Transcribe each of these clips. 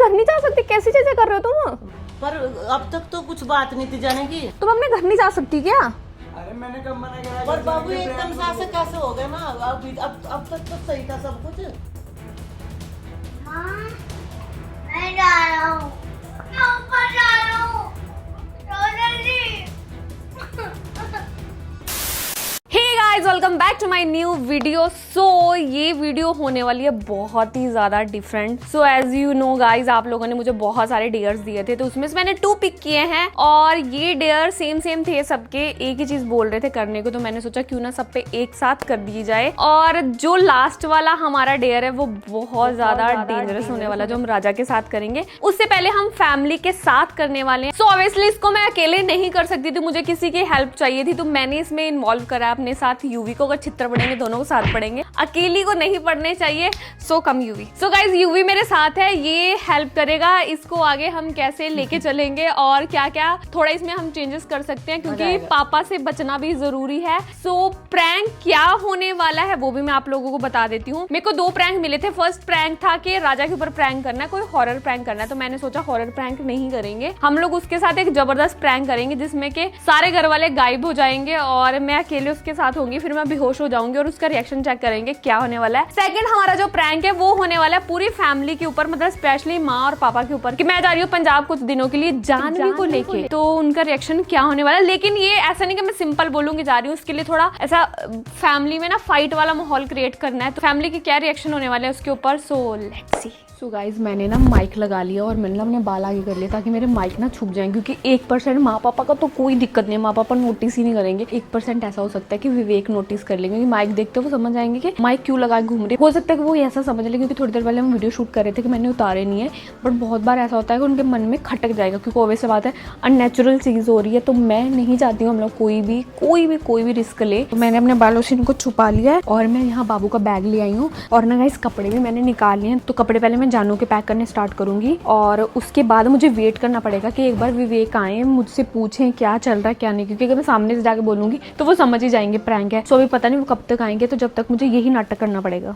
घर नहीं जा सकती? कैसी चीजें कर रहे हो तुम? पर अब तक तो कुछ बात नहीं थी जाने की। तुम अपने घर नहीं जा सकती क्या? अरे मैंने कब मना किया? पर बाबू एकदम से कैसे हो गए ना? अब तक तो सही था सब कुछ। मैं जा रहा हूँ, मैं ऊपर जा रहा हूँ, जल्दी। Hey guys, welcome back to my new video. So ये वीडियो होने वाली है बहुत ही ज़्यादा different. So as you know guys, आप लोगों ने मुझे बहुत सारे डेयर्स दिए थे, तो उसमें से मैंने 2 पिक किए हैं और ये डेयर सेम थे सबके, एक ही चीज़ बोल रहे थे करने को, तो मैंने सोचा क्यों ना सब पे एक साथ कर दी जाए। और जो लास्ट वाला हमारा डेयर है वो बहुत ज़्यादा डेंजरस होने वाला, जो हम राजा के साथ करेंगे। उससे पहले हम फैमिली के साथ करने वाले हैं। सो ऑब्वियसली इसको मैं अकेले नहीं कर सकती थी, मुझे किसी की हेल्प चाहिए थी, तो मैंने इसमें इन्वॉल्व करा अपने साथ यूवी को। अगर चित्र पढ़ेंगे दोनों को साथ पढ़ेंगे, अकेली को नहीं पढ़ने चाहिए। सो कम यूवी। सो गाइज यूवी मेरे साथ है, ये हेल्प करेगा। इसको आगे हम कैसे लेके चलेंगे और क्या क्या थोड़ा इसमें हम चेंजेस कर सकते हैं, क्योंकि पापा से बचना भी जरूरी है। सो प्रैंक क्या होने वाला है वो भी मैं आप लोगों को बता देती हूँ। मेरे को 2 प्रैंक मिले थे। फर्स्ट प्रैंक था कि राजा के ऊपर प्रैंक करना है, कोई हॉरर प्रैंक करना है, तो मैंने सोचा हॉरर प्रैंक नहीं करेंगे, हम लोग उसके साथ एक जबरदस्त प्रैंक करेंगे जिसमें के सारे घर वाले गायब हो जाएंगे और मैं अकेले उसके साथ होंगी, फिर मैं बेहोश हो जाऊंगी और उसका रिएक्शन चेक करेंगे क्या होने वाला है। सेकंड हमारा जो प्रैंक है वो होने वाला है पूरी फैमिली के ऊपर, मतलब स्पेशली माँ और पापा के ऊपर, कि मैं जा रही हूँ पंजाब कुछ दिनों के लिए जानवी को लेके, तो उनका रिएक्शन क्या होने वाला है। लेकिन ये ऐसा नहीं कि मैं सिंपल बोलूंगी जा रही हूँ, उसके लिए थोड़ा ऐसा फैमिली में ना फाइट वाला माहौल क्रिएट करना है, तो फैमिली के क्या रिएक्शन होने वाले हैं उसके ऊपर। So let's see. So guys मैंने ना माइक लगा लिया और मैंने ना अपने बाल आगे कर लिए ताकि मेरे माइक ना छुप जाएं, क्योंकि 1% माँ पापा का तो कोई दिक्कत नहीं है, माँ पापा नोटिस ही नहीं करेंगे। 1% ऐसा हो सकता है कि विवेक नोटिस कर लेंगे, क्योंकि माइक देखते वो समझ आएंगे कि माइक क्यों लगा के घूम रही है। हो सकता है कि वो ऐसा समझ ले, क्योंकि थोड़ी देर पहले हम वीडियो शूट कर रहे थे कि मैंने उतारे नहीं है, बट बहुत बार ऐसा होता है कि उनके मन में खटक जाएगा, क्योंकि ऑब्वियस सी बात है अननेचुरल चीज़ हो रही है। तो मैं नहीं चाहती हूँ हम लोग कोई भी रिस्क ले, तो मैंने अपने बालों से इनको छुपा लिया है और मैं यहाँ बाबू का बैग ले आई हूँ। और ना गाइस कपड़े भी मैंने निकाल लिए हैं, तो कपड़े पहले मैं जानू के पैक करने स्टार्ट करूंगी और उसके बाद मुझे वेट करना पड़ेगा कि एक बार विवेक आए, मुझसे पूछें क्या चल रहा है क्या नहीं, क्योंकि अगर मैं सामने से जाके बोलूंगी तो वो समझ ही जाएंगे प्रैंक है। सो अभी पता नहीं वो कब तक आएंगे, तो जब तक मुझे यही नाटक करना पड़ेगा।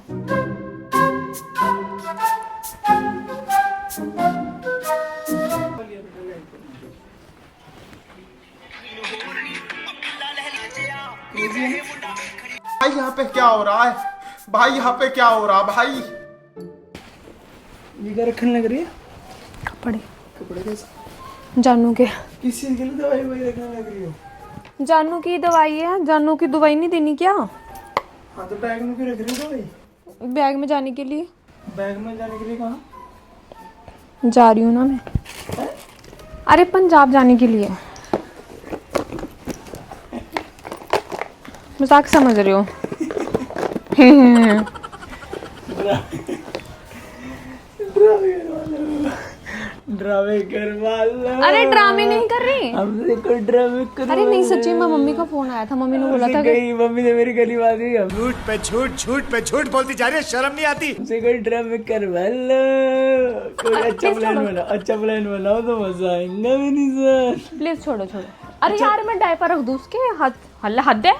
भाई यहाँ पे क्या हो रहा है? भाई यहाँ पे क्या हो रहा है भाई? ये क्या रखने लग रही है? कपड़े कैसे? जानू के किस चीज के लिए दवाई वही रखने लग रही हो? जानू की दवाई है, जानू की दवाई नहीं देनी क्या? हाँ तो बैग में क्यों रख रही हो दवाई? बैग में जाने के लिए। बैग में जाने के लिए कहाँ जा रही हूँ ना मैं, अरे पंजाब जाने के लिए। मजाक समझ रहे हो? ड्रामे करवा लो। अरे ड्रामे नहीं कर रही, हमसे कोई ड्रामे करो। अरे नहीं सच्ची में मम्मी का फोन आया था, मम्मी ने बोला था कि मम्मी ने मेरी गली बात ही झूठ पे झूठ बोलती जा रही है, शर्म नहीं आती। हमसे कोई ड्रामे करवा लो। कोई अच्छा प्लान बनाओ तो मजा आएगा मेरी जान। प्लीज छोड़ो। अरे यार मैं डायपर रख दूँ उसके, हद है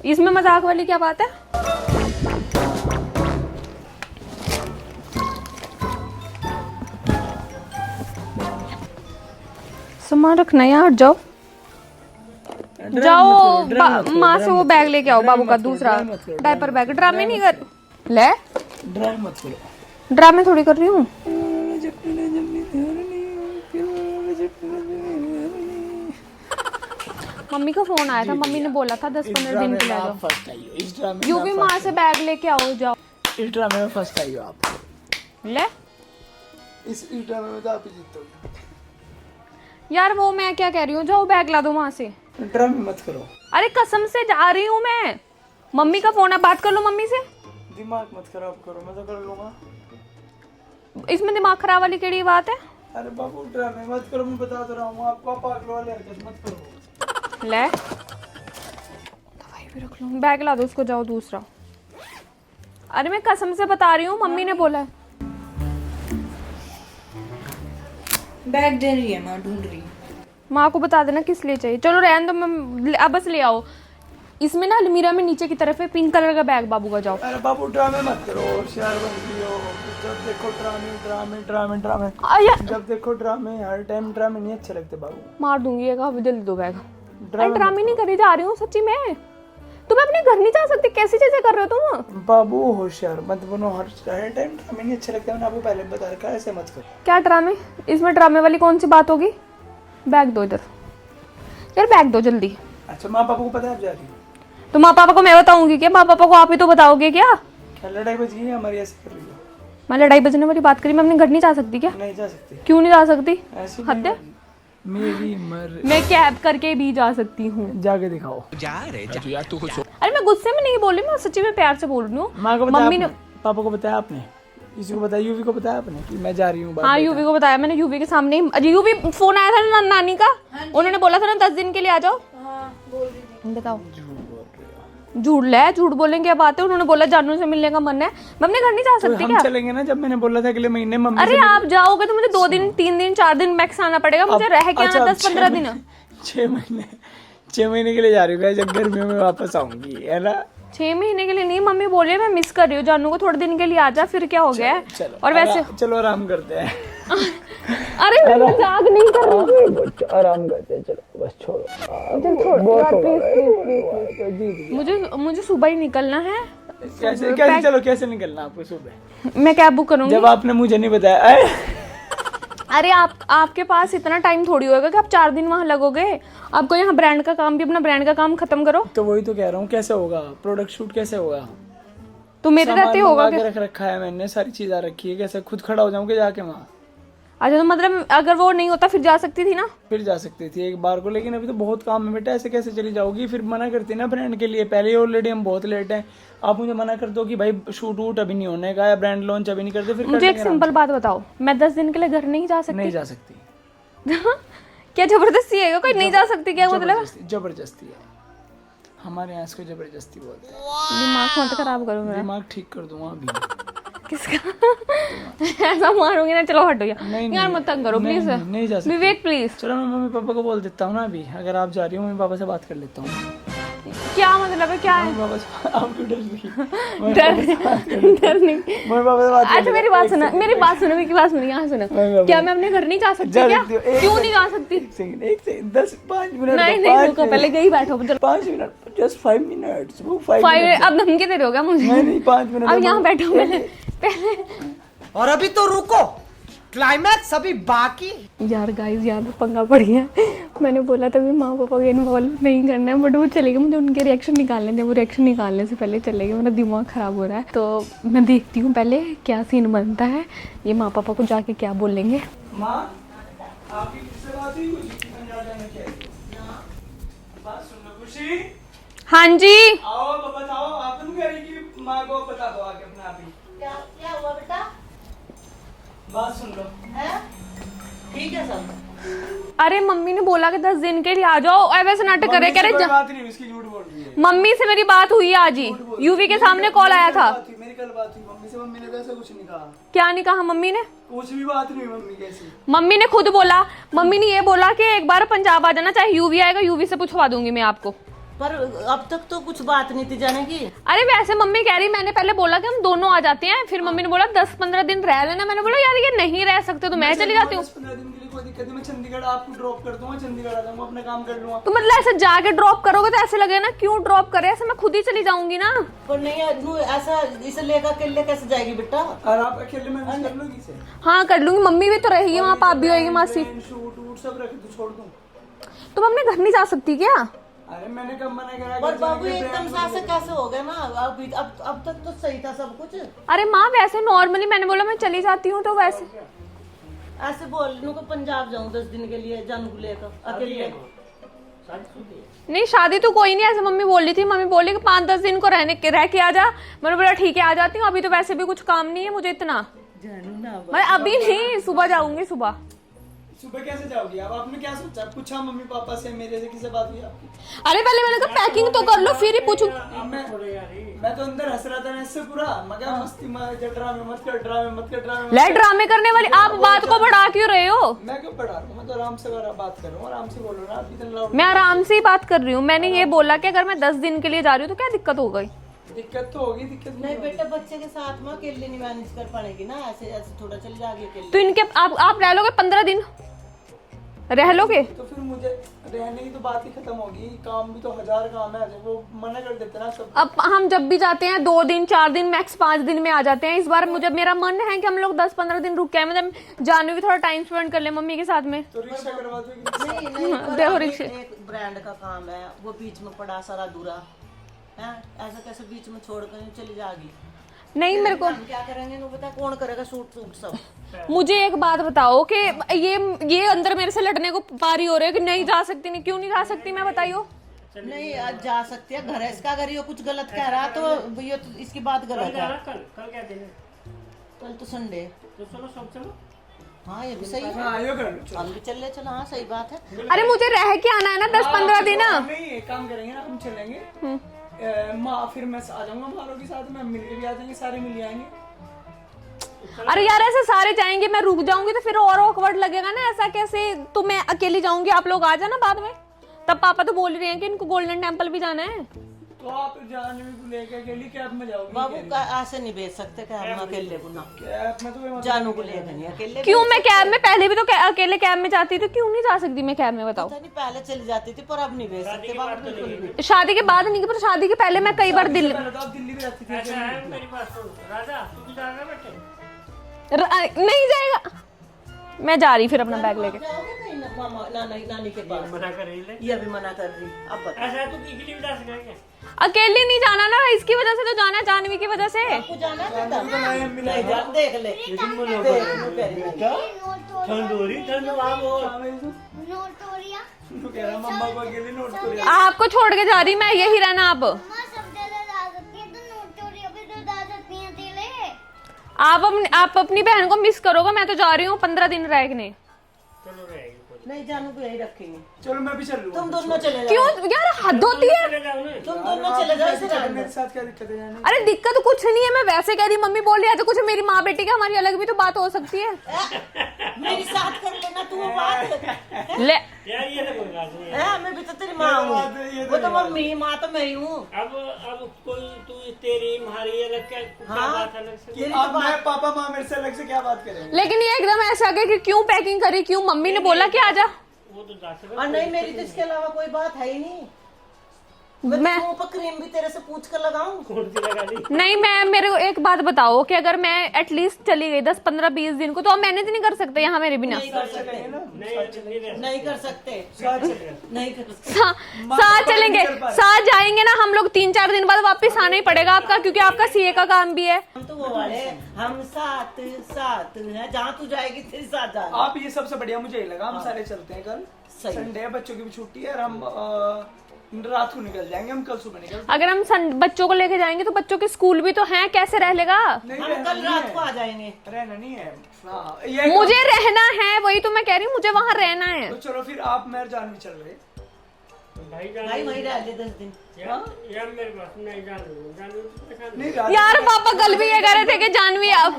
इसमें, मजाक वाली क्या बात है। सामान रखना यार, जाओ माँ से वो बैग लेके आओ, बाबू का दूसरा डायपर बैग। ड्रामे नहीं कर ले, ड्रामे मत करो। ड्रामे थोड़ी कर रही हूँ। मम्मी का फोन आया था, मम्मी ने बोला था 10-15 दिन के लिए आ जाओ। यू भी माँ से बैग लेके आओ, जाओ। इस ड्रामे में फर्स्ट आई हो आप। ले इस ड्रामे में तो आप ही जीतोगे यार, वो मैं क्या कह रही हूँ, जाओ बैग ला दो वहां से। ड्रामे मत करो। अरे कसम से जा रही हूँ मैं, मम्मी का फोन है, बात कर लो मम्मी से। दिमाग मत खराब करो, मैं तो कर लूंगा। इसमें दिमाग खराब वाली केड़ी बात है? अरे बाबू ड्रामे मत करो, मैं बता तो रहा हूँ आपको, पागल वाले हरकत मत करो। ले दवाई भी रख लो, बैग ला दो उसको, जाओ दूसरा। अरे मैं कसम से बता रही हूँ, मम्मी ने बोला है। बैग दे रही है माँ, ढूंढ रही है। माँ को बता देना किस लिए चाहिए। चलो रहने दो, मैं अब बस ले आओ। इसमें ना अलमीरा में नीचे की तरफ है पिंक कलर का बैग बाबू का, जाओ। अरे बाबू ड्रामे मत करो, होशियार बन रही हो। जब देखो ड्रामे ड्रामे ड्रामे ड्रामे, आया जब देखो ड्रामे, हर टाइम ड्रामे नहीं अच्छे लगते बाबू। मार दूंगी एक, अब जल्दी दो बैग। ड्रामे नहीं करी जा रही हूँ सच्ची में। तुम अपने घर नहीं जा सकती, कैसी चीजें कर रहे हो तुम? बाबू होशियार मत बनो, हर टाइम ड्रामे नहीं अच्छे लगते। मैंने आपको पहले बता रखा है, ऐसे मत करो। क्या ड्रामे? इसमें ड्रामे वाली कौन सी बात होगी? बैग दो इधर यार, बैग दो जल्दी। अच्छा माँ पापा को पता है आप जा रही हो? तो माँ पापा को मैं बताऊंगी क्या? माँ पापा को आप ही तो बताओगे क्या? क्या लड़ाई बच गई है हमारी, ऐसे कर रही हो? मैं लड़ाई बजने वाली बात करी? मैं अपने घर नहीं जा सकती क्या? नहीं जा सकती। क्यों नहीं जा सकती? ऐसी हद है। मेरी मर, मैं कैब करके भी जा सकती हूँ। जाके दिखाओ। अरे मैं गुस्से में नहीं बोल रही, मैं सच्ची में प्यार से बोल रही हूँ। माँ को बताया मम्मी ने, आपने? पापा को बताया आपने? किसी को बताया? यूवी को बताया आपने कि मैं जा रही हूँ? हाँ यूवी को बताया मैंने। यूवी के सामने ही, यूवी फोन आया था ना नानी का, उन्होंने बोला था ना 10 दिन के लिए आ जाओ। बताओ, झूठ ले, झूठ बोलेंगे क्या बात है? उन्होंने बोला जानू से मिलने का मन है। मैं अपने घर नहीं जा सकती हम क्या? चलेंगे ना, जब मैंने बोला था अगले महीने मम्मी अरे आप जाओगे तो मुझे 2 दिन 3 दिन 4 दिन मैक्स आना पड़ेगा, मुझे रह के आना 10-15 दिन। 6 महीने के लिए जा रही हूँ, जब गर्मियों में वापस आऊंगी, है ना? 6 महीने के लिए नहीं, मम्मी बोले मैं मिस कर रही हूँ जानू को, थोड़े दिन के लिए आ जा, फिर क्या हो गया है? चलो और वैसे चलो आराम करते हैं। अरे मैं मजाक नहीं कर रही, आराम करते हैं, चलो बस छोड़ो। मुझे सुबह ही निकलना है। कैसे चलो, कैसे निकलना आपको सुबह? मैं कैब बुक करूंगी। जब आपने मुझे नहीं बताया। अरे आपके पास इतना टाइम थोड़ी होगा कि आप 4 दिन वहाँ लगोगे। आपको यहाँ ब्रांड का काम भी, अपना ब्रांड का काम खत्म करो। तो वही तो कह रहा हूँ, कैसे होगा प्रोडक्ट शूट, कैसे होगा? तो मेरे रहते होगा क्या? रख रखा है मैंने, सारी चीज आ रखी है, कैसे खुद खड़ा हो जाऊंगे जाके वहाँ? अच्छा तो मतलब अगर वो नहीं होता फिर जा सकती थी ना? फिर जा सकती थी एक बार को, लेकिन अभी तो बहुत काम है बेटा, ऐसे कैसे चली जाओगी? फिर मना करती ना ब्रांड के लिए, पहले ही ऑलरेडी हम बहुत लेट हैं। आप मुझे मना कर दो कि भाई शूट वूट अभी नहीं होने का, या ब्रांड लॉन्च अभी नहीं करते, फिर मुझे एक सिंपल बात बताओ, मैं 10 दिन के लिए घर नहीं जा सकती? नहीं जा सकती। क्या जबरदस्ती है? कोई नहीं जा सकती क्या मतलब? जबरदस्ती है, हमारे यहाँ इसको जबरदस्ती बोलते हैं। दिमाग मत खराब करो मेरा। दिमाग ठीक कर दूंगा अभी। किसका? ऐसा मारोगे ना, चलो हटो यार। नहीं, यार मत तंग करो प्लीज। नहीं जा सकती। विवेक प्लीज। चलो मैं मम्मी पापा को बोल देता हूँ ना अभी, अगर आप जा रही हो मम्मी पापा से बात कर लेता हूँ। क्या मतलब है? क्या है? मम्मी पापा से आप क्यों डर रही? डर नहीं। मम्मी पापा से बात कर अच्छा मेरी बात सुनो, मेरी बात सुनो, मेरी बात सुनो, यहाँ सुनो। क्या मैं अपने घर नहीं जा सकती क्या? क्यों नहीं जा सकती? एक सेकंड 5 मिनट। नहीं रुको, पहले यही बैठो। 5 मिनट, जस्ट 5 मिनट्स। वो 5 मिनट अब धमकी दे रहे हो क्या मुझे? नहीं 5 मिनट। अब यहाँ बैठो पहले। और अभी तो रुको, क्लाइमैक्स अभी बाकी। यार गाइस यहाँ पे पंगा पड़ गया। मैंने बोला था माँ पापा को इन्वॉल्व नहीं करना है, बट वो चले गए। मुझे उनके रिएक्शन निकालने थे, वो रिएक्शन निकालने से पहले चले गए। मेरा दिमाग खराब हो रहा है, तो मैं देखती हूँ पहले क्या सीन बनता है। ये माँ पापा को जाके क्या बोलेंगे। माँ आपकी किससे बात हुई? खुशी पंजाब जाने की बात सुन लो। खुशी हाँ जी आओ, बताओ। आप तुम कह रही कि माँ को बता दो आके अपने आप ही। क्या हुआ बेटा? बात सुन लो। है ठीक है सब। अरे मम्मी ने बोला कि 10 दिन के लिए आ जाओ। वैसे नाटक करे कह रहे। बात नहीं, इसकी झूठ बोल रही है। मम्मी से मेरी बात हुई आज ही, यूवी के सामने कॉल आया था। मेरी कल बात हुई मम्मी से, मम्मी ने तो ऐसा कुछ नहीं कहा। क्या नहीं कहा मम्मी ने? कुछ भी बात नहीं हुई मम्मी कैसी। मम्मी ने खुद बोला, मम्मी ने ये बोला कि एक बार पंजाब आ जाना, चाहे यूवी आएगा, यूवी से पूछवा दूंगी मैं आपको। पर अब तक तो कुछ बात नहीं थी जाने की। अरे वैसे मम्मी कह रही, मैंने पहले बोला कि हम दोनों आ जाते हैं, फिर मम्मी ने बोला 10-15 दिन रह लेना। मैंने बोला यार ये नहीं रह सकते तो मैं चली जाती हूँ। 10-15 दिन के लिए कोई दिक्कत नहीं, मैं चंडीगढ़ आपको ड्रॉप कर दूंगा, चंडीगढ़ आ जाऊंगा, अपना काम कर लूंगा। तो मतलब ऐसे जाके ड्रॉप करोगे तो ऐसे लगे ना क्यों ड्रॉप करे, ऐसे मैं खुद ही चली जाऊंगी ना। पर नहीं ऐसा इसे लेकर अकेले कैसे जाएगी बेटा? और आप अकेले में कर लोगी इसे? हाँ कर लूंगी, मम्मी भी तो रहेगी वहाँ, पाप भी होगी, मासी। शूट वूट सब रख दो, छोड़ दूं। तुम अपने घर नहीं जा सकती क्या? अरे मैंने कब मना करा? पर बाबू एकदम से कैसे हो गया ना? अब तक तो सही था सब कुछ। अरे माँ वैसे नॉर्मली मैंने बोला मैं चली जाती हूँ, तो वैसे ऐसे बोल लूं कि पंजाब जाऊं 10 दिन के लिए जानू को लेकर अकेले। नहीं शादी तो कोई नहीं, ऐसे मम्मी बोल रही थी। मम्मी बोली कि 5-10 दिन को रह के आ जा। मैंने बोला ठीक है आ जाती हूँ, अभी तो वैसे भी कुछ काम नहीं है मुझे इतना। जानू ना मैं अभी नहीं, सुबह जाऊंगी। सुबह कैसे जाओगी आप? आपने क्या सोचा? पूछा मम्मी पापा से, मेरे से किससे बात हुई आपकी? अरे पहले मैंने कहा पैकिंग तो कर लो फिर ही पूछू। मैं तो अंदर हंस रहा था ना इससे पूरा। मगर मस्ती ड्रामे मत कर, ड्रामे मत कर, ड्रामे ले ड्रामे करने वाली आप बात को बढ़ा क्यों रहे हो? मैं क्यों बढ़ा रहा हूँ? मैं तो आराम से बात कर रहा हूँ, आराम से बोलो ना। आप इतना लाउड। मैं आराम से ही बात कर रही हूँ। मैंने ये बोला कि अगर मैं 10 दिन के लिए जा रही हूँ तो क्या दिक्कत हो गई? दिक्कत तो होगी, दिक्कत नहीं बेटा, बच्चे के साथ में अकेले नहीं मैनेज कर पाएगी ना, ऐसे ऐसे थोड़ा चल जाएगी अकेले। तो इनके आप रह लोगे 15 दिन, रह लोगे? तो फिर मुझे रहने की तो बात ही खत्म होगी, काम भी तो 1000 काम है, वो मना कर देते ना सब। अब हम जब भी जाते हैं 2 दिन 4 दिन मैक्स 5 दिन में आ जाते हैं। इस बार मुझे मेरा मन है कि हम लोग 10-15 दिन रुक के आए, मतलब जानवी भी थोड़ा टाइम स्पेंड कर ले मम्मी के साथ में। तो रिक्शा करवा दो। नहीं नहीं, पर देखो अभी रिक्शे। एक ब्रांड का काम है, वो बीच में पड़ा सारा अधूरा है, ऐसा कैसे बीच में छोड़ कर चली जाएगी? नहीं मेरे को, हम क्या करेंगे वो बता, कौन करेगा सूट सूट सब? मुझे एक बात बताओ कि ये अंदर मेरे से लड़ने को पारी हो रहे है कि नहीं जा सकती, नहीं क्यों नहीं जा सकती, मैं बताइयो। नहीं आज जा सकती है, घर है इसका, अगर ये कुछ गलत कह रहा तो ये तो इसकी बात गलत है। कल क्या दिन है? कल तो संडे है। तो चलो सब चलो। हाँ ये भी सही है, हाँ यो कर लो। हम भी चल ले, चलो। हाँ सही बात है। अरे मुझे रह के आना है ना 10-15 दिन। नहीं एक काम करेंगे ना, हम चलेंगे माँ, फिर मैं आ जाऊंगा मालों के साथ में, हम मिलके भी आ जाएंगे, सारे मिल जाएंगे। अरे यार ऐसे सारे जाएंगे, मैं रुक जाऊंगी तो फिर और ऑकवर्ड लगेगा ना, ऐसा कैसे? तो मैं अकेली जाऊंगी, आप लोग आ जाना बाद में। तब पापा तो बोल रहे हैं कि इनको गोल्डन टेम्पल भी जाना है। तो आप जानवी को लेके अकेली कैब में जाओगी? बाबू का ऐसे नहीं भेज सकते कि हम अकेले को ना, कैब में तो कोई मतलब जानू को लेकर नहीं अकेले। क्यों? मैं कैब में पहले भी तो अकेले कैब में जाती थी, क्यों नहीं जा सकती मैं कैब में, बताओ? पता नहीं पहले चली जाती थी, पर अब नहीं भेज सकते बाबू बिल्कुल भी। शादी के बाद नहीं, पर शादी के पहले मैं कई बार दिल्ली पहले तो आप दिल्ली में रहती थी। ऐसा है, मेरी बात सुन राजा, तू भी जाएगा बेटे? नहीं जाएगा, मैं जा रही फिर अपना बैग लेके। जाओगे कहीं ना मामा नानी के पास? मना कर रही ले। ये भी मना कर रही, अब बता। ऐसा है, तू इकली भी जा सकेगा क्या? अकेले नहीं जाना ना, इसकी वजह से तो जाना है, जानवी की वजह से। आपको जाना है बेटा? नहीं जा, देख ले, ठंडोरी ठंड वहाँ वो नोटोरिया तो कह रहा मम्मा को अकेले नोट कर। आपको छोड़ के जा रही मैं, यही रहना आप। मम्मा सब जगह जा सकती है, तो नोटोरिया भी तो जा सकती है अकेले। आप अपनी बहन को मिस करोगे, मैं तो जा रही हूँ 15 दिन रहने। चलो रहेगी कोई। नहीं जानू को यही रखेंगे। चलो मैं भी चल लूँ। तुम दोनों चले जाओ। क्यों यार, हद होती है। चले जाओ ना। तुम दोनों चले जाओ, इसे रहने मेरे दो। साथ क्या दिक्कत है जाने? अरे दिक्कत कुछ नहीं है, मैं वैसे कह रही, मम्मी बोल रही है तो कुछ, मेरी माँ बेटी की हमारी अलग भी तो बात हो सकती है। मेरी साथ कर लेना तू वो बात। ले यार ये तो कोई बात नहीं है। है, मैं भी तो तेरी माँ हूँ, वो तो मम्मी माँ तो मैं ही हूँ। अब कोई तू तेरी हमारी अलग क्या हाँ। बात अलग से? ये अब मैं पापा माँ मेरे से अलग से क्या बात करेंगे? लेकिन ये एकदम ऐसा आ गया कि क्यों पैकिंग करी, क्यों मम्मी ने बोला कि आजा। वो तो जा सके। और नहीं, मेरी तो इसके अलावा कोई बात है ही नहीं। मैं मुंह पर क्रीम भी तेरे से पूछ कर लगाऊं? कौन सी लगा दी? नहीं, मैं मेरे को एक बात बताओ कि अगर मैं एटलीस्ट चली गई 10-15-20 दिन को, तो आप मैनेज नहीं कर सकते यहाँ मेरे बिना? नहीं कर सकते, नहीं कर सकते, नहीं कर सकते। साथ चलेंगे, साथ जाएंगे ना हम लोग, 3-4 दिन बाद वापस आना ही पड़ेगा आपका, क्योंकि आपका सीए का काम भी है। हम तो वो वाले, हम साथ साथ हैं, जहाँ तू जाएगी तेरे साथ जा। आप ये सबसे बढ़िया मुझे ही लगा, हम सारे चलते हैं कल। सही। संडे है, बच्चों की भी छुट्टी है, और हम रात को निकल जाएंगे, हम कल सुबह निकल। अगर हम बच्चों को लेके जाएंगे तो बच्चों के स्कूल भी तो हैं, कैसे रह लेगा? नहीं हम रहना कल नहीं रात को है, आ जाएंगे। रहना नहीं है। हाँ, ये मुझे रहना है, वही तो मैं कह रही हूँ, मुझे वहाँ रहना है। तो चलो फिर आप मेरे जान भी चल रहे। भाई भाई वही रह ले 10 दिन। यार मेरे पास नहीं जान नहीं रात यार पापा कल भी ये कह रहे थे कि जानवी अब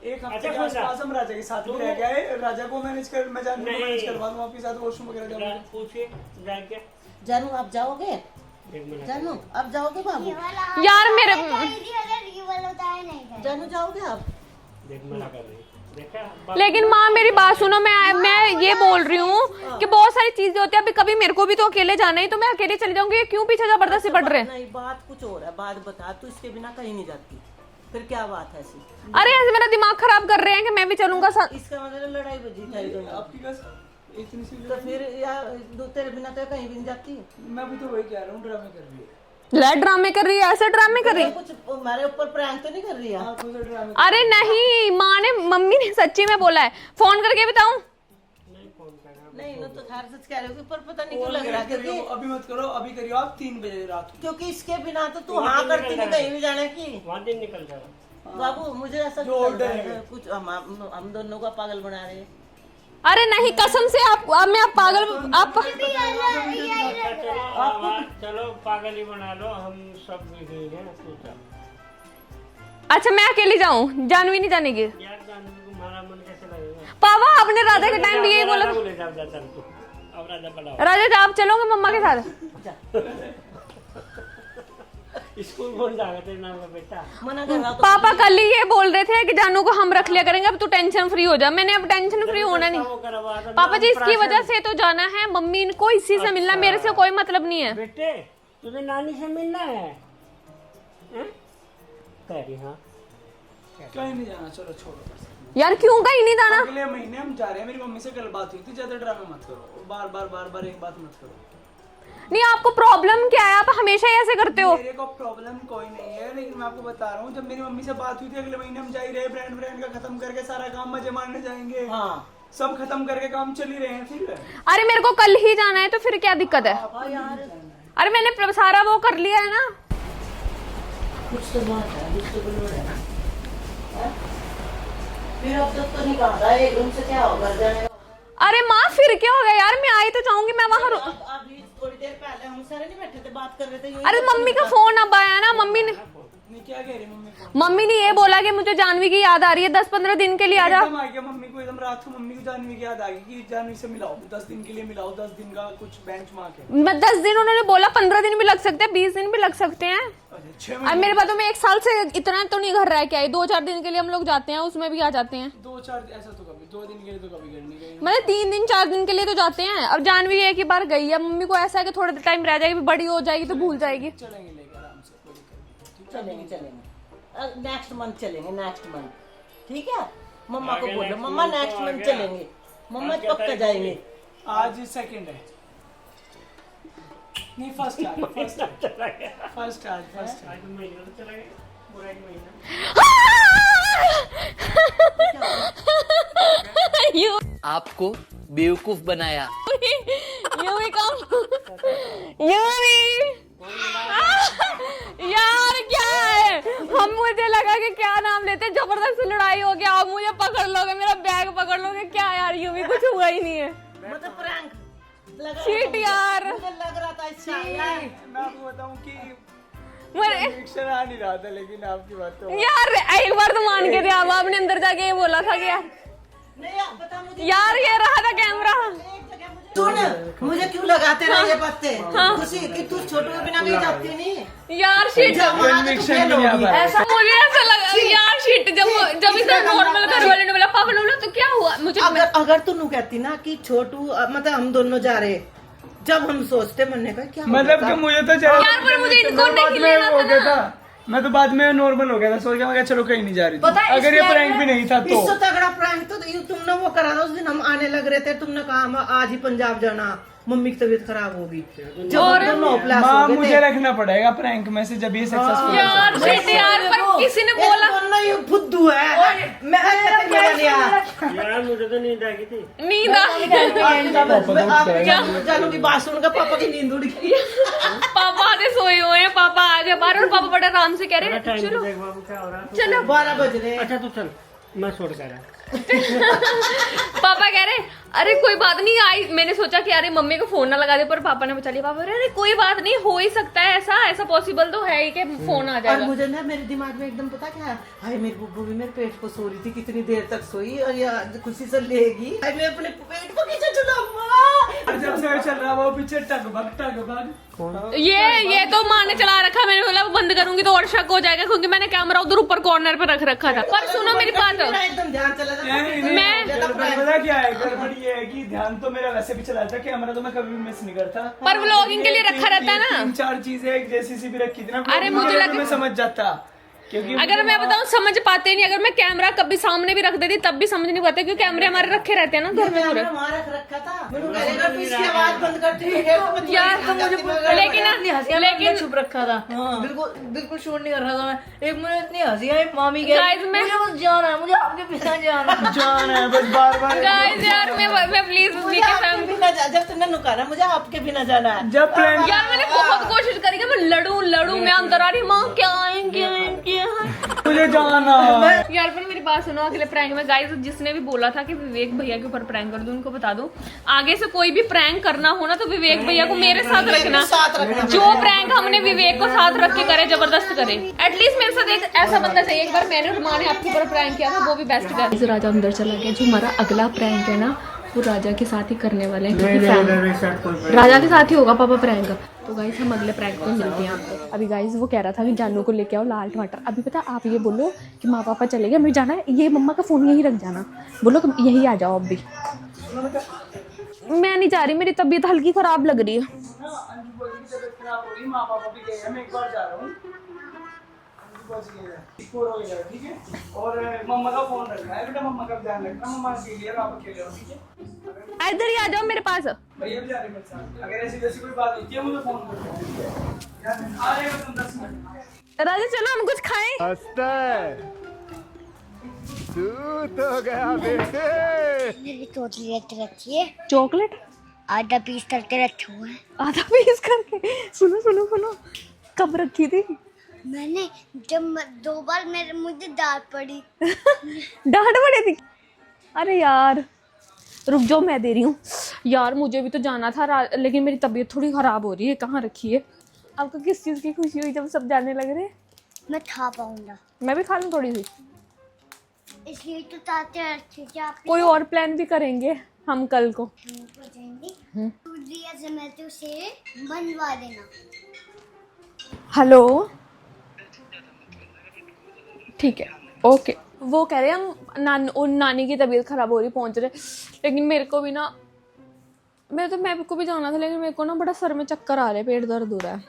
एक हफ्ते अच्छा, के आसपास हम राजा के साथ भी रह गए। राजा को मैनेज कर, मैं जानवी को नहीं। मैनेज करवा दूँ आपके साथ, वॉशरूम वगैरह जाऊँगा। पूछिए जाए क्या? जानू आप जाओगे? एक मिनट। जानू आप जाओगे बाबू? यार मेरे रिवल होता है नहीं जानू जाओगे आप? देख मना कर रही देखा? लेकिन माँ मेरी बात सुनो, मैं ये बोल रही हूँ कि बहुत सारी चीजें होती है, अभी कभी मेरे को भी तो अकेले जाना है, तो मैं अकेले चली जाऊंगी, क्यों पीछे जबरदस्ती पड़ रहे हैं? नहीं, बात कुछ और है, बात बता, तू इसके बिना कहीं नहीं जाती, फिर क्या बात है ऐसी? अरे ऐसे मेरा दिमाग खराब कर रहे हैं कि मैं भी चलूंगा साथ। इसका मतलब लड़ाई बजी था दोनों। आपकी कसम इतनी सी तो फिर यार तेरे बिना तो कहीं भी नहीं जाती। मैं भी तो वही कह रहा हूँ, ड्रामे कर रही है। ले ड्रामे कर रही है, ऐसे ड्रामे कर रही है। कुछ हमारे ऊपर प्रैंक तो नहीं कर रही है? आप खुद ड्रामे। अरे नहीं, माँ ने, मम्मी ने सच्ची में बोला है, फोन करके बताऊं? नहीं ना, तो खैर सच कह रहे हो, पर पता नहीं क्यों लग रहा है, क्योंकि अभी मत करो, अभी करियो आप 3 बजे रात को। क्योंकि इसके बिना तो तू हाँ करती नहीं कहीं भी जाने की। वहाँ दिन निकल जाएगा। बाबू मुझे ऐसा जो क्यों लग रहा order है है। कुछ हम दोनों का पागल बना रहे हैं। अरे नहीं, कसम से आप पागल, आप चलो पागल ही बना लो, हम सब यही हैं ना, तू चल। अच्छा मैं अकेली जाऊं, जानवी नहीं जाने की? यार जानने को हमारा मन कैसे लगेगा? पापा आपने राजा के टाइम भी यही बोला था। बोले जा चल तू, अब राजा पड़ा राजा आप चलोगे मम्मा के साथ? स्कूल कौन जाएगा तेरे नाम का बेटा? मना कर रहा तो पापा कल ही ये बोल रहे थे कि जानू को हम रख लिया करेंगे, अब तू टेंशन फ्री हो जा। मैंने अब टेंशन फ्री होना नहीं। वो करवा दो, पापा जी इसकी नाम वजह से तो जाना है, मम्मी इनको इसी से मिलना, मेरे से कोई मतलब नहीं है। बेटे तुझे नानी से मिलना है हैं? कह रही हाँ कहीं नहीं जाना, चलो छोड़ो। यार क्यों कहीं नहीं जाना? अगले महीने हम जा रहे हैं, मेरी मम्मी से कल बात हुई थी, ज्यादा ड्रामा मत करो, बार बार एक बात मत करो। नहीं आपको प्रॉब्लम क्या है? आप हमेशा ही ऐसे करते हो। मेरे को प्रॉब्लम कोई नहीं है, लेकिन मैं आपको बता रहा हूँ, जब मेरी मम्मी से बात हुई थी अगले महीने हम जा ही रहे, ब्रांड का खत्म करके सारा काम मजे मारने जाएंगे। हाँ सब खत्म करके काम चल ही रहे हैं फिर। अरे मेरे को कल ही जाना है, तो फिर क्या दिक्कत है? अरे मैंने सारा वो कर लिया है ना। कुछ तो बात है, कुछ तो गड़बड़ है ना। फिर अब तक तो नहीं कहा एक रूम से क्या होगा जाने का। अरे माँ फिर क्या हो गया यार, मैं आई तो चाहूंगी, मैं वहाँ अभी थोड़ी देर पहले हम सारे नहीं बैठे थे, बात कर रहे थे। यही अरे तो मम्मी का फोन अब आया ना, मम्मी ने क्या कह रही मम्मी को? मम्मी ने ये बोला कि मुझे जानवी की याद आ रही है, 10-15 दिन के लिए आ जा। एकदम आ गया मम्मी को, एकदम रात को मम्मी को जानवी की याद आ गई कि जानवी से मिलाओ, 10 दिन के लिए मिलाओ, 10 दिन का कुछ बेंचमार्क है। मैं 10 दिन उन्होंने बोला, 15 दिन भी लग सकते हैं, 20 दिन भी लग सकते हैं। अच्छा 6 अब महीने मेरे बातों में 1 साल से इतना तो नहीं घर रह के आई, 2-4 दिन के लिए हम लोग जाते हैं, उसमें भी आ जाते हैं। 2-4 ऐसा तो कभी 2 दिन के लिए तो कभी घर नहीं गई। मतलब 3 दिन 4 दिन के लिए तो जाते हैं। और जानवी एक ही बार गई है, मम्मी को ऐसा है कि थोड़ा टाइम रह जाएगी, बड़ी हो जाएगी तो भूल जाएगी। चलेंगे लेके आराम से, कोई दिक्कत नहीं। चलेंगे नेक्स्ट मंथ चलेंगे, नेक्स्ट मंथ ठीक है। मम्मा को बोलो, मम्मा नेक्स्ट मंथ चलेंगे, मम्मा पक्का जाएंगे। आज सेकंड है, नहीं फर्स्ट आज, फर्स्ट आज। आज महीना तो चला गया, पूरा 1 महीना। आपको बेवकूफ बनाया। You will come. You will. यार क्या है, हम मुझे लगा कि क्या नाम लेते, जबरदस्त लड़ाई हो गया, आप मुझे पकड़ लोगे, मेरा बैग पकड़ लोगे क्या यार? यूं भी कुछ हुआ ही नहीं है। मतलब प्रैंक लगा Shit यार। मुझे लग रहा था इससे मैं आपको बताऊं कि मेरे रिएक्शन आ नहीं रहा था, लेकिन आपकी बात तो यार एक बार तो मान के थे आप, आपने अंदर जाके ये बोला था कि यार नहीं यार, बता मुझे यार ये रहा था कैमरा। सुन, मुझे क्यों लगाते रहे ये पत्ते? खुशी कि तू छोटू के बिना कहीं जाती नहीं यार शिट, कन्विक्शन नहीं आ पाया। ऐसा मुझे ऐसा लगा यार शिट, जब इसे नॉर्मल घर वाले ने बोला, पापा ने बोला तो क्या हुआ मुझे। अगर तू नू कहती ना कि छोटू मतलब हम दोनों जा रहे, जब हम सोचते मन का क्या मतलब कि मुझे तो चलो यार पर मुझे इनको मैं बाद नहीं में लेना हो था गया ना। था, मैं तो बाद में नॉर्मल हो गया था, सोच के मैं कहा चलो कहीं नहीं जा रही थी। अगर ये प्रैंक भी नहीं था तो इससे तगड़ा प्रैंक तो तुमने वो करा था उस दिन हम आने लग रहे थे, तुमने कहा हम आज ही पंजाब जाना, मम्मी की तबीयत खराब होगी, जब हम दोनों प्लास माँ हो गए मुझे थे। रखना पड़ेगा प्रैंक में से जब ये सक्सेसफुल यार शिट यार, पर किसी ने बोला ये फुद्दू है, मैं यार मुझे तो नींद आ गई थी। नींद आ गई। जानू की बात सुनकर पापा की नींद उड़ गई। पापा आधे सोए हुए हैं, पापा आ गए बाहर, और पापा बड़ा आराम से कह रहे हैं टाइम चलो देख बाबू क्या हो रहा है। चलो। 12 बज रहे हैं। अच्छा तू चल, मैं छोड़ कर रहा। पापा कह रहे अरे कोई बात नहीं आई, मैंने सोचा कि अरे मम्मी को फोन ना लगा दे, पर पापा ने बचा लिया। पापा अरे कोई बात नहीं, हो ही सकता है ऐसा पॉसिबल तो है ही कि फोन आ और जाएगा। मुझे ना मेरे दिमाग में एकदम पता क्या है, हाय मेरी बुब्बू भी मेरे पेट को सो रही थी, कितनी देर तक सोई और ये खुशी से लेगी, हाय मैं अपने पेट को खींचा चला जब से चल रहा वो पीछे टग ये तो माँ ने चला रखा, मैंने बोला बंद करूंगी तो और शक हो जाएगा, क्योंकि मैंने कैमरा उधर ऊपर कॉर्नर पे रख रखा था। पर सुनो मेरी बात, एकदम ध्यान चला जाता। पता क्या है, गड़बड़ ये है कि ध्यान तो मेरा वैसे भी चला था, कैमरा तो मैं कभी भी मिस नहीं करता, पर व्लॉगिंग के लिए रखा रहता है ना। 3-4 चीजें एक जैसी सी भी रखी थी ना, अरे मुझे लगा मैं समझ जाता, क्योंकि अगर मैं बताऊं समझ पाते नहीं, अगर मैं कैमरा कभी सामने भी रख देती तब भी समझ नहीं पाते, क्योंकि कैमरे हमारे रखे रहते हैं ना घर में पूरे। रखा था, अगर तू इसकी आवाज बंद करती है तो यार तो मुझे लेकिन चुप रखा था, बिल्कुल शूट नहीं कर रहा था मैं। एक मुझे इतनी हंसी आई, मामी कह Guys, मैं- मुझे बस जाना है, मुझे आपके बिना जाना है। जान है बस बार गाइस यार मैं प्लीज मुझे आपके बिना जब तुमने नुकारा मुझे आपके बिना जाना है। जब प्रैंक यार मैंने बहुत कोशिश करी कि मैं लड़ूं मैं अंदर आ रही, माँ क्या आएंगे मुझे जाना यार। पर मेरी बात सुनो, अगले प्रैंक में गाइस जिसने भी बोला था कि विवेक भैया के ऊपर प्रैंक कर दूं, उनको बता दूं आगे से कोई भी प्रैंक करना हो ना तो विवेक भैया को मेरे साथ रखना। जो प्रैंक हमने विवेक को साथ रख के करे, जबरदस्त करे। एटलीस्ट मेरे साथ एक ऐसा बंदा चाहिए। एक बार मैंने और माँ ने आपके ऊपर प्रैंक किया था, वो भी बेस्ट किया। राजा अंदर चला गया। जो हमारा अगला प्रैंक है ना वो राजा के साथ ही करने वाले हैं क्योंकि राजा के साथ ही होगा पापा प्रैंक। तो गाइस हम अगले प्रैंक में मिलते हैं आपको। अभी गाइस वो कह रहा था कि जानू को लेके आओ लाल टमाटर। अभी पता आप ये बोलो कि माँ पापा चले गए, मुझे जाना है, ये मम्मा का फ़ोन यहीं रख जाना, बोलो कि यहीं आ जाओ अब भी। मैं नहीं जा रही, मेरी तबीयत हल्की ख़राब लग रही है। ठीक है, और मम्मा का फोन रखना है बेटा, मम्मा का ध्यान रखना, मम्मा अकेले है, आप अकेले हो, ठीक है। इधर ही आ जाओ मेरे पास। भैया भी जा रहे हैं मेरे साथ, अगर ऐसी वैसी कोई बात होती है मुझे फोन कर दो, ठीक है। आ रहे हो तुम 10 मिनट। राजा चलो हम कुछ खाएं। तू तो गया बेटे। मेरी चॉकलेट रखी है, चॉकलेट आधा पीस करके रखे हुए हैं। आधा पीस करके। सुनो सुनो सुनो, कब रखी थी? मैंने जब 2 बार मुझे डांट पड़ी। डांट पड़ी थी? अरे यार रुक जाओ, मैं दे रही हूँ यार, मुझे भी तो जाना था लेकिन मेरी तबीयत थोड़ी ख़राब हो रही है। कहाँ रखी है? आपको किस चीज़ की खुशी हुई जब सब जाने लग रहे? मैं खा पाऊंगा, मैं भी खा लूँ थोड़ी सी, इसलिए तो ताते रखी थी। आप कोई और प्लान भी करेंगे हम कल को। तू दिया जोमेटो से बनवा देना। हेलो ठीक है ओके। वो कह रहे हैं हम नानी की तबीयत ख़राब हो रही, पहुंच रहे, लेकिन मेरे को भी ना, मेरे को भी जाना था, लेकिन मेरे को ना बड़ा सर में चक्कर आ रहे, पेट दर्द हो रहा है।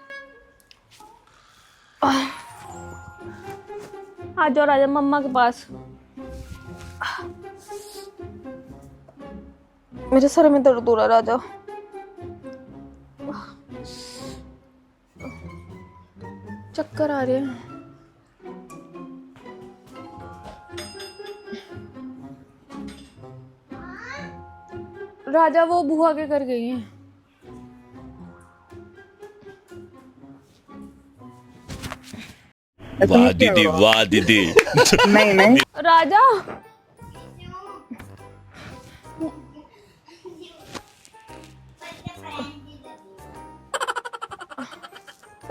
आ जाओ राजा मम्मा के पास। मेरे सर में दर्द हो रहा है राजा। चक्कर आ रहे हैं। राजा वो बुआ के कर गई हैं। वाह दीदी, वाह दीदी। नहीं नहीं राजा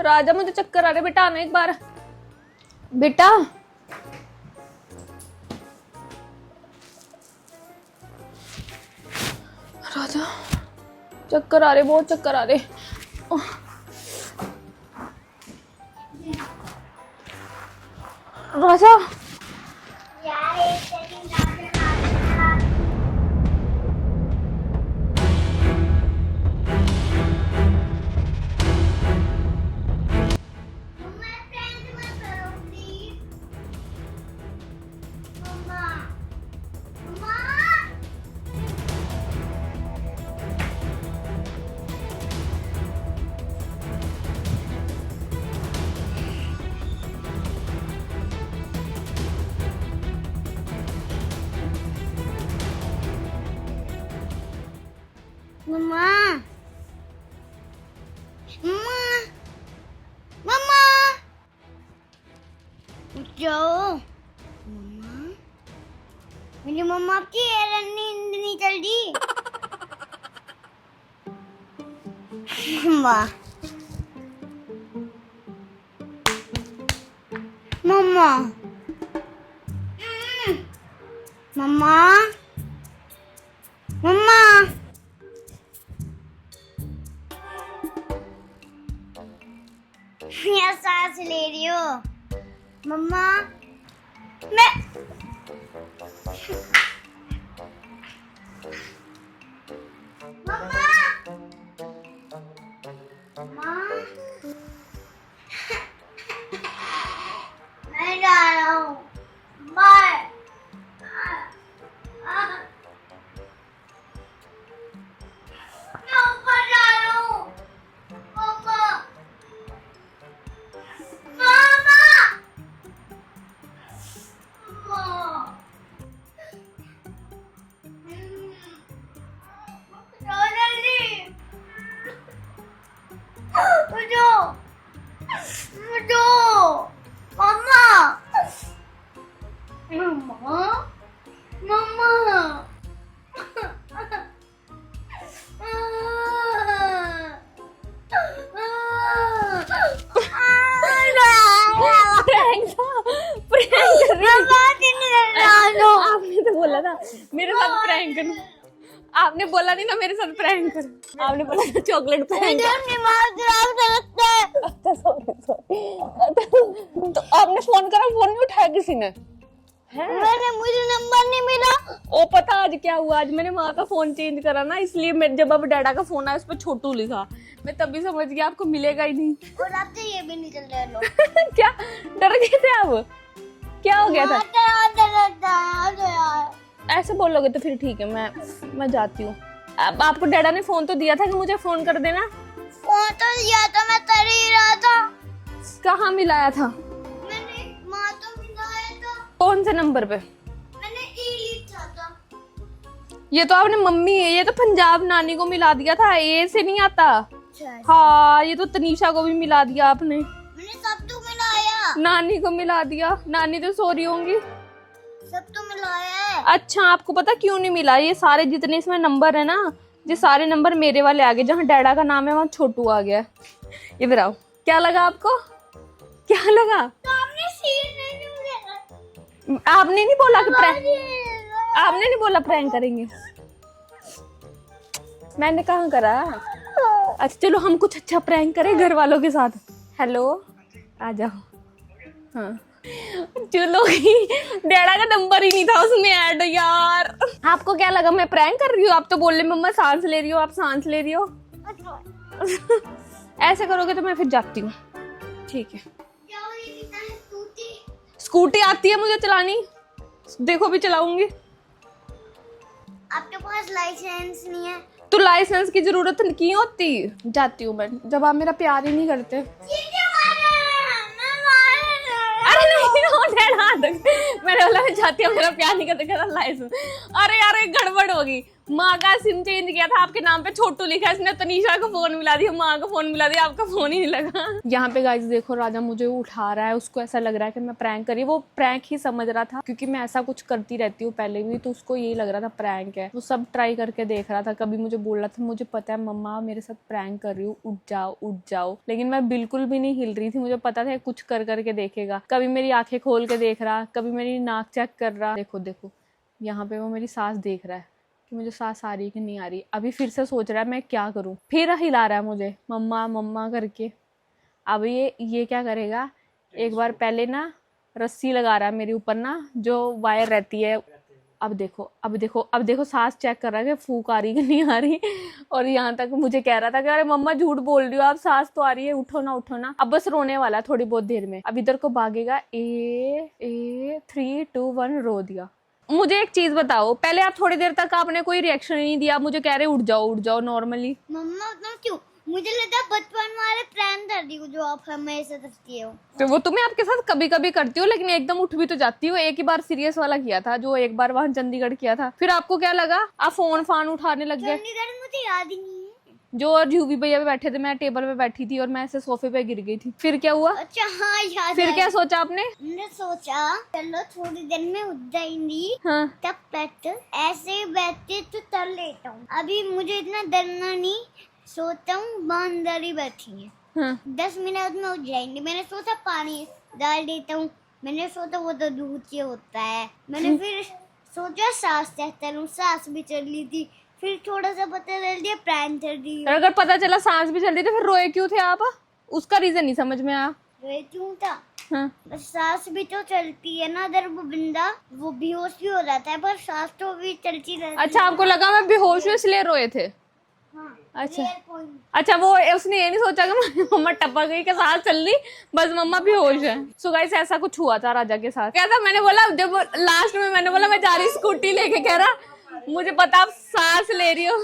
राजा मुझे चक्कर आ रहे, बेटा आना एक बार। बेटा राजा चक्कर आ रहे, बहुत चक्कर आ रहे। राजा मम्मा, मम्मा, मम्मा, उठ जाओ। मम्मा, मेरी मम्मा की नींद नहीं चल रही। मम्मा, मम्मा, मम्मा, मम्मा। मैं सांस ले रही हूँ मम्मा। मैं मम्मा, मम्मा, मैं जा रहा हूँ, बाय। मैं ऊपर जा रहा हूँ मम्मा। आपने तो बोला था मेरे साथ प्रैंक करना। आपने बोला नहीं ना मेरे साथ प्रैंक कर, आपने बोला था चॉकलेट प्रैंक। दिमाग खराब कर लगता है। अच्छा सॉरी। तो आपने फोन करा, फोन नहीं उठाया किसी ने? मैंने मुझे नंबर नहीं मिला। ओ पता आज क्या हुआ, आज मैंने माँ का फोन चेंज करा ना, इसलिए मैं जब अब डैडा का फोन आया उस पर छोटू लिखा, मैं तभी समझ गया आपको मिलेगा ही नहीं। और अब तो ये भी नहीं चल रहे लोग। क्या डर गए थे आप? क्या हो गया था? ऐसे बोलोगे तो फिर ठीक है, मैं जाती हूँ। अब आपको डैडा ने फोन तो दिया था कि मुझे फोन कर देना। फोन तो दिया था, मैं कर ही रहा था। कहाँ मिलाया था? मैंने माँ तो मिलाया था। कौन से नंबर पे? मैंने ई लिखा था। ये तो आपने मम्मी है, ये तो पंजाब नानी को मिला दिया था, ए से नहीं आता। अच्छा, हाँ ये तो तनीषा को भी मिला दिया आपने। मैंने सब तो मिलाया। नानी को मिला दिया, नानी तो सो रही होंगी। सब तो मिलाया है। अच्छा आपको पता क्यों नहीं मिला? ये सारे जितने इसमें नंबर है ना, ये सारे नंबर मेरे वाले आ गए, जहाँ डैडा का नाम है वहाँ छोटू आ गया। इधर आओ, क्या लगा आपको? क्या लगा? तो आपने सीन नहीं मिला। आपने नहीं बोला कि प्रैंक, आपने नहीं बोला प्रैंक करेंगे? मैंने कहाँ करा? अच्छा चलो हम कुछ अच्छा प्रैंक करें घर वालों के साथ। हेलो आ जाओ। हाँ चलो, डैडा का नंबर ही नहीं था उसमें ऐड यार। आपको क्या लगा मैं प्रैंक कर रही हूँ? आप तो बोल रहे मम्मा सांस ले रही हो, आप सांस ले रही हो। ऐसे करोगे तो मैं फिर जाती हूँ। ठीक है। स्कूटी आती है मुझे चलानी, देखो भी चलाऊंगी। आपके पास लाइसेंस नहीं है तो लाइसेंस की जरूरत नहीं होती। जाती हूँ मैं, जब आप मेरा प्यार ही नहीं करते। अरे नहीं हो डैडा, मैंने बोला मैं जाती हूँ, मेरा प्यार नहीं करते लाइसेंस। अरे यार एक गड़बड़ होगी, माँ का सिम चेंज किया था, आपके नाम पे छोटू लिखा, इसने तनीषा को फोन मिला दिया, माँ को फोन मिला दिया, आपका फोन ही नहीं लगा। यहाँ पे गाइस देखो राजा मुझे उठा रहा है, उसको ऐसा लग रहा है कि मैं प्रैंक करी। वो प्रैंक ही समझ रहा था क्योंकि मैं ऐसा कुछ करती रहती हूँ पहले भी, तो उसको यही लग रहा था प्रैंक है। वो सब ट्राई करके देख रहा था, कभी मुझे बोल रहा था मुझे पता है मम्मा मेरे साथ प्रैंक कर रही हूँ, उठ जाओ उठ जाओ, लेकिन मैं बिल्कुल भी नहीं हिल रही थी। मुझे पता था कुछ कर करके देखेगा, कभी मेरी आंखें खोल के देख रहा, कभी मेरी नाक चेक कर रहा। देखो देखो यहाँ पे वो मेरी सांस देख रहा है कि मुझे सांस आ रही है कि नहीं आ रही। अभी फिर से सोच रहा है मैं क्या करूं, फिर हिला रहा है मुझे मम्मा मम्मा करके। अब ये क्या करेगा, एक बार पहले ना रस्सी लगा रहा है मेरे ऊपर ना, जो वायर रहती है। अब देखो अब देखो अब देखो सांस चेक कर रहा है कि फूक आ रही कि नहीं आ रही। और यहाँ तक मुझे कह रहा था कि अरे मम्मा झूठ बोल रही हो आप, सांस तो आ रही है, उठो ना उठो ना। अब बस रोने वाला है थोड़ी बहुत देर में। अब इधर को भागेगा, ए 3 2 1 रो दिया। मुझे एक चीज बताओ, पहले आप थोड़ी देर तक आपने कोई रिएक्शन नहीं दिया, मुझे कह रहे उठ जाओ नॉर्मली। मम्मा उतना क्यों? मुझे लगता है बचपन वाले प्रैंक कर दी जो आप हमेशा करती हो। तो वो तो मैं आपके साथ कभी कभी करती हूँ, लेकिन एकदम उठ भी तो जाती हूँ। एक ही बार सीरियस वाला किया था, जो एक बार वहाँ चंडीगढ़ किया था। फिर आपको क्या लगा, आप फोन फान उठाने लग गए। चंडीगढ़ मुझे याद ही नहीं है। जो और जूबी भैया पे बैठे थे, मैं टेबल पे बैठी थी और मैं ऐसे सोफे पे गिर गई थी। फिर क्या हुआ? अच्छा हाँ याद फिर है। क्या सोचा आपने? हमने सोचा चलो थोड़ी देर में उठ जाएंगी, हाँ। तब तक ऐसे ही बैठते तो कर लेता हूँ। अभी मुझे इतना डरना नहीं, सोता हूँ बांदर ही बैठेंगे, हाँ। 10 मिनट में उठ जाएंगे। मैंने सोचा पानी डाल देता हूँ, मैंने सोचा वो तो दूध ही होता है। मैंने फिर सोचा सांस चेक करूँ, सांस भी चल रही थी। फिर थोड़ा सा पता चल दिया प्रैंक कर दी। और अगर पता चला सांस भी चल रही तो फिर रोए क्यों थे आप? उसका रीजन नहीं समझ में आया। रोए क्यों था? हाँ। बस सांस भी तो चलती है ना, अगर वो बंदा वो बेहोश भी हो जाता है पर सांस तो भी चलती रहती है। अच्छा आपको लगा मैं बेहोश हूँ इसलिए रोए थे? हाँ। अच्छा Rare point। अच्छा, वो उसने ये नहीं सोचा कि मम्मा टपक गई कि सांस चल रही, बस मम्मा भी होश है। सो गाइस ऐसा कुछ हुआ था राजा के साथ। क्या था, मैंने बोला जब लास्ट में मैंने बोला मैं जा रही स्कूटी लेके, कह रहा मुझे पता आप सांस ले रही हो।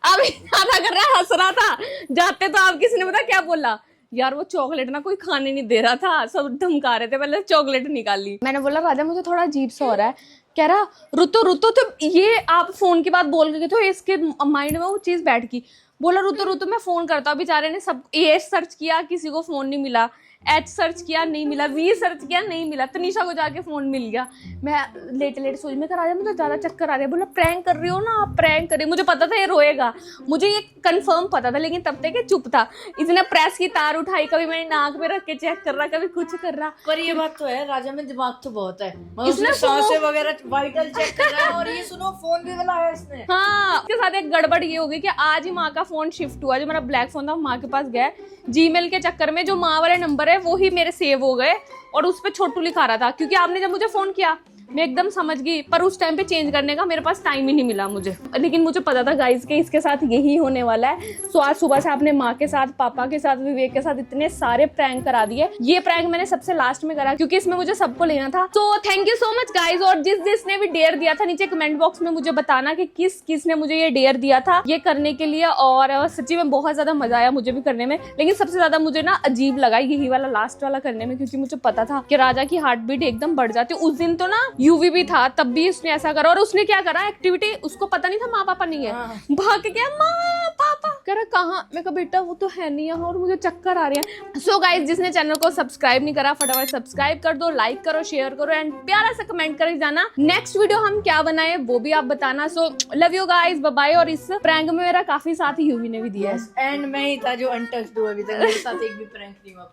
अब ज्यादा कर रहा, हंस रहा था। जाते तो आप किसी ने पता क्या बोला, यार वो चॉकलेट ना कोई खाने नहीं दे रहा था, सब धमका रहे थे, पहले चॉकलेट निकाली। मैंने बोला राजा मुझे थोड़ा अजीब सा हो रहा है। कह रहा रुतो। तो ये आप फोन की बात बोल गए तो इसके माइंड में वो चीज बैठ गई। बोला रुतो मैं फोन करता हूँ। बेचारे ने सब ये सर्च किया, किसी को फोन नहीं मिला, H सर्च किया नहीं मिला, V सर्च किया नहीं मिला, तनीषा को जाके फोन मिल गया। मैं लेटे लेटे सोच में राजा मुझे ज्यादा चक्कर आ रहे हैं। बोला प्रैंक कर रही हो ना आप, प्रैंक कर रही हो। मुझे पता था ये रोएगा, मुझे ये कंफर्म पता था, लेकिन तब तक ये चुप था। इसने प्रेस की तार उठाई, कभी मेरी नाक पे रख के चेक कर रहा, कभी कुछ कर रहा। पर ये बात तो है, राजा में दिमाग तो बहुत है। मतलब इसने उसने सांसें वगैरह वाइटल चेक कर रहा है, और ये सुनो फोन भी मिला है इसने। हाँ, उसके साथ एक गड़बड़ ये होगी कि आज ही माँ का फोन शिफ्ट हुआ। जो मेरा ब्लैक फोन था माँ के पास गया, जीमेल के चक्कर में जो माँ वाले नंबर है वो ही मेरे सेव हो गए, और उस पे छोटू लिखा रहा था। क्योंकि आपने जब मुझे फोन किया मैं एकदम समझ गई, पर उस टाइम पे चेंज करने का मेरे पास टाइम ही नहीं मिला मुझे। लेकिन मुझे पता था गाइस कि इसके साथ यही होने वाला है। सो आज सुबह से आपने माँ के साथ, पापा के साथ, विवेक के साथ इतने सारे प्रैंक करा दिए। ये प्रैंक मैंने सबसे लास्ट में करा क्योंकि इसमें मुझे सबको लेना था। So thank you so much guys. और जिसने भी डेयर दिया था, नीचे कमेंट बॉक्स में मुझे बताना कि किसने मुझे ये डेयर दिया था ये करने के लिए। और सच्ची में बहुत ज्यादा मजा आया मुझे भी करने में, लेकिन सबसे ज्यादा मुझे ना अजीब लगा यही वाला लास्ट वाला करने में, क्योंकि मुझे पता था कि राजा की हार्ट बीट एकदम बढ़ जाती। उस दिन तो ना यूवी भी था, तब भी उसने ऐसा करा। और उसने क्या करा, एक्टिविटी उसको पता नहीं था माँ पापा नहीं है, भाग गया माँ पापा कह रहा कहाँ। मैं कहा बेटा वो तो है नहीं यहाँ, और मुझे चक्कर आ रहे हैं। सो गाइस, जिसने चैनल को सब्सक्राइब नहीं करा फटाफट सब्सक्राइब कर दो, लाइक करो, शेयर करो, एंड प्यारा सा कमेंट कर जाना नेक्स्ट वीडियो हम क्या बनाए वो भी आप बताना। So love you guys, bye bye. और इस प्रैंक में मेरा काफी साथ यूवी ने भी दिया है। एंड मैं ही था जो अनटच्ड हुआ, अभी तक मेरे साथ एक भी प्रैंक नहीं हुआ।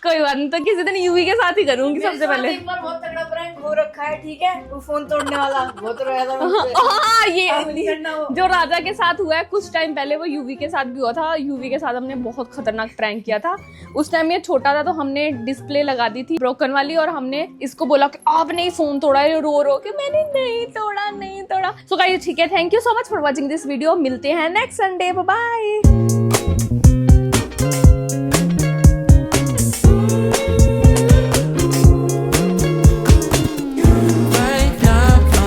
कोई बात नहीं, तो किसी दिन यूवी के साथ ही करूंगी सबसे पहले। एक बार बहुत तगड़ा प्रैंक हो रखा है, ठीक है, वो फोन तोड़ने वाला बहुत रोया था मुझसे। हाँ, ये अब नहीं करना वो। जो राजा के साथ हुआ है कुछ टाइम पहले, वो यूवी के साथ भी हुआ था। यूवी के साथ हमने बहुत खतरनाक प्रैंक किया था। उस टाइम ये छोटा था तो हमने डिस्प्ले लगा दी थी ब्रोकन वाली, और हमने इसको बोला कि आपने ही फोन तोड़ा है, रो रो के मैंने नहीं तोड़ा। सो गाइस ठीक है, thank you so much for watching this video. मिलते हैं नेक्स्ट संडे, बाय बाय।